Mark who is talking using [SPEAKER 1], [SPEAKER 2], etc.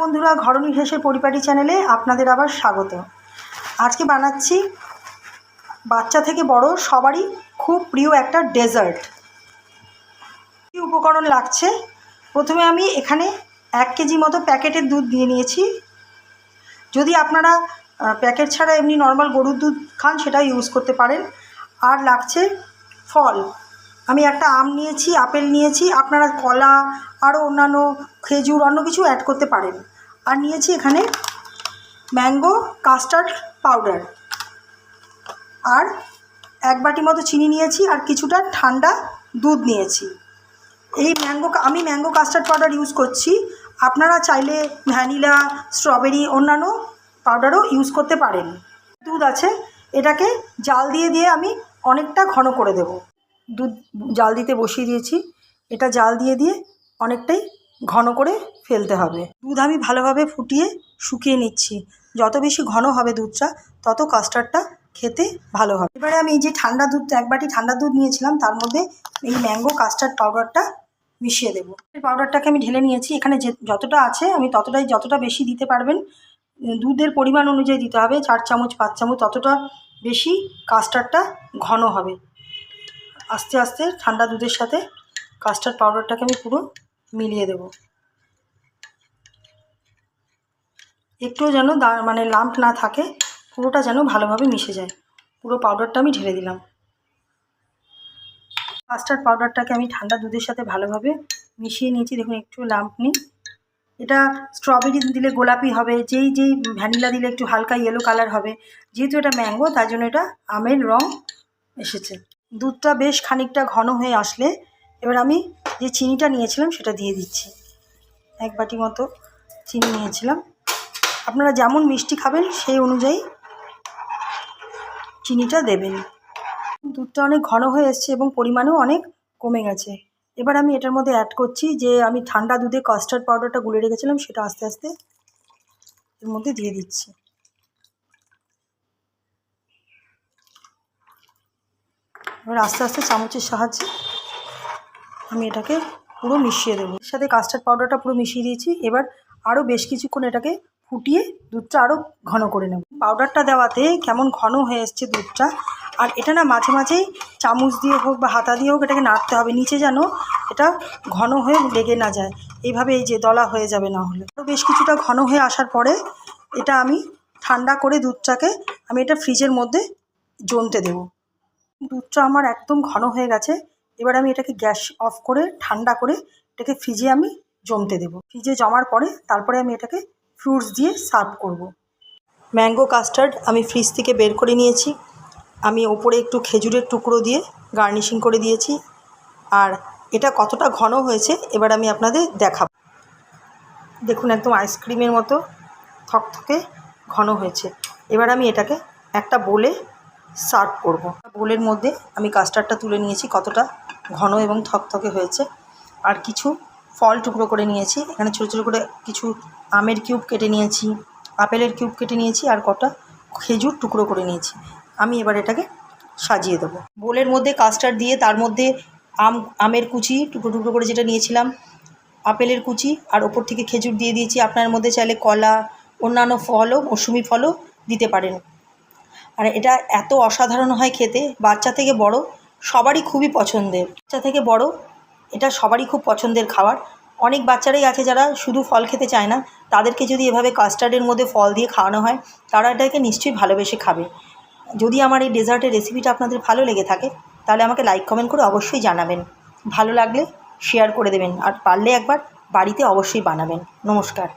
[SPEAKER 1] বন্ধুরা, ঘরোনি হেসের পরিপাটি চ্যানেলে আপনাদের আবার স্বাগত। আজকে বানাচ্ছি বাচ্চা থেকে বড় সবারই খুব প্রিয় একটা ডেজার্ট। কী উপকরণ লাগছে, প্রথমে আমি এখানে 1 কেজি মতো প্যাকেটের দুধ দিয়ে নিয়েছি। যদি আপনারা প্যাকেট ছাড়া এমনি নর্মাল গরুর দুধ খান সেটাও ইউজ করতে পারেন। আর লাগছে ফল, আমি একটা আম নিয়েছি, আপেল নিয়েছি, আপনারা কলা আরও অন্যান্য খেজুর অন্য কিছু অ্যাড করতে পারেন। আর নিয়েছি এখানে ম্যাঙ্গো কাস্টার্ড পাউডার, আর 1 বাটি মতো চিনি নিয়েছি, আর কিছুটা ঠান্ডা দুধ নিয়েছি। আমি ম্যাঙ্গো কাস্টার্ড পাউডার ইউজ করছি, আপনারা চাইলে ভ্যানিলা, স্ট্রবেরি অন্যান্য পাউডারও ইউজ করতে পারেন। দুধ আছে, এটাকে জাল দিয়ে আমি অনেকটা ঘন করে দেব। দুধ জাল দিতে বসিয়ে দিয়েছি, এটা জাল দিয়ে অনেকটাই ঘন করে ফেলতে হবে। দুধ আমি ভালোভাবে ফুটিয়ে শুকিয়ে নিচ্ছি। যত বেশি ঘন হবে দুধটা, তত কাস্টার্ডটা খেতে ভালো হবে। এবারে আমি এই যে ঠান্ডা দুধ, 1 বাটি ঠান্ডা দুধ নিয়েছিলাম, তার মধ্যে এই ম্যাঙ্গো কাস্টার্ড পাউডারটা মিশিয়ে দেবো। এই পাউডারটাকে আমি ঢেলে নিয়েছি। এখানে যতটা আছে আমি যতটা বেশি দিতে পারবেন, দুধের পরিমাণ অনুযায়ী দিতে হবে। 4 চামচ 5 চামচ, ততটা বেশি কাস্টার্ডটা ঘন হবে। আস্তে আস্তে ঠান্ডা দুধের সাথে কাস্টার্ড পাউডারটাকে আমি পুরো মিলিয়ে দেব। একটুও যেন লাম্প না থাকে, পুরোটা যেন ভালোভাবে মিশে যায়। পুরো পাউডারটা আমি ঢেলে দিলাম। কাস্টার্ড পাউডারটাকে আমি ঠান্ডা দুধের সাথে ভালোভাবে মিশিয়ে নিয়েছি। দেখুন, একটু লাম্প নেই। এটা স্ট্রবেরি দিলে গোলাপি হবে, যেই ভ্যানিলা দিলে একটু হালকা ইয়েলো কালার হবে। যেহেতু এটা ম্যাঙ্গো, তার জন্য এটা আমের রং এসেছে। দুধটা বেশ খানিকটা ঘন হয়ে আসলে এবার আমি যে চিনিটা নিয়েছিলাম সেটা দিয়ে দিচ্ছি। 1 বাটি মতো চিনি নিয়েছিলাম। আপনারা যেমন মিষ্টি খাবেন সেই অনুযায়ী চিনিটা দেবেন। দুধটা অনেক ঘন হয়ে এসছে এবং পরিমাণেও অনেক কমে গেছে। এবার আমি এটার মধ্যে অ্যাড করছি যে আমি ঠান্ডা দুধে কাস্টার্ড পাউডারটা গুলে রেখেছিলাম, সেটা আস্তে আস্তে এর মধ্যে দিয়ে দিচ্ছি। এবার আস্তে আস্তে চামচের সাহায্যে আমি এটাকে পুরো মিশিয়ে দেবো। এর সাথে কাস্টার্ড পাউডারটা পুরো মিশিয়ে দিয়েছি। এবার আরও বেশ কিছুক্ষণ এটাকে ফুটিয়ে দুধটা আরও ঘন করে নেব। পাউডারটা দেওয়াতে কেমন ঘন হয়ে এসছে দুধটা। আর এটা না মাঝে মাঝেই চামচ দিয়ে হোক বা হাতা দিয়ে হোক এটাকে নাড়তে হবে, নিচে যেন এটা ঘন হয়ে লেগে না যায়। এইভাবে এই যে দলা হয়ে যাবে না হলে। আরও বেশ কিছুটা ঘন হয়ে আসার পরে এটা আমি ঠান্ডা করে দুধটাকে আমি এটা ফ্রিজের মধ্যে জমতে দেব। দুধটা আমার একদম ঘন হয়ে গেছে। এবার আমি এটাকে গ্যাস অফ করে ঠান্ডা করে এটাকে ফ্রিজে আমি জমতে দেব। ফ্রিজে জমার পরে তারপরে আমি এটাকে ফ্রুটস দিয়ে সার্ভ করব। ম্যাঙ্গো কাস্টার্ড আমি ফ্রিজ থেকে বের করে নিয়েছি। আমি ওপরে একটু খেজুরের টুকরো দিয়ে গার্নিশিং করে দিয়েছি। আর এটা কতটা ঘন হয়েছে এবার আমি আপনাদের দেখাবো। দেখুন, একদম আইসক্রিমের মতো থকথকে ঘন হয়েছে। এবার আমি এটাকে একটা বোলে সার্ভ করব। বোলের মধ্যে আমি কাস্টার্ডটা তুলে নিয়েছি, কতটা ঘন এবং থকথকে হয়েছে। আর কিছু ফল টুকরো করে নিয়েছি। এখানে ছোটো ছোটো করে কিছু আমের কিউব কেটে নিয়েছি, আপেলের কিউব কেটে নিয়েছি, আর কটা খেজুর টুকরো করে নিয়েছি। আমি এবার এটাকে সাজিয়ে দেবো। বোলের মধ্যে কাস্টার্ড দিয়ে তার মধ্যে আমের কুচি টুকরো টুকরো করে যেটা নিয়েছিলাম, আপেলের কুচি, আর ওপর থেকে খেজুর দিয়ে দিয়েছি। আপনার মধ্যে চাইলে কলা অন্যান্য ফলও, মৌসুমি ফলও দিতে পারেন। আর এটা এত অসাধারণ হয় খেতে, বাচ্চা থেকে বড় সবারই খুবই পছন্দের। বাচ্চা থেকে বড় এটা সবারই খুব পছন্দের খাবার। অনেক বাচ্চারাই আছে যারা শুধু ফল খেতে চায় না, তাদেরকে যদি এভাবে কাস্টার্ডের মধ্যে ফল দিয়ে খাওয়ানো হয়, তারা এটাকে নিশ্চয়ই ভালোবেসে খাবে। যদি আমার এই ডেজার্টের রেসিপিটা আপনাদের ভালো লেগে থাকে, তাহলে আমাকে লাইক কমেন্ট করে অবশ্যই জানাবেন। ভালো লাগলে শেয়ার করে দেবেন, আর পারলে একবার বাড়িতে অবশ্যই বানাবেন। নমস্কার।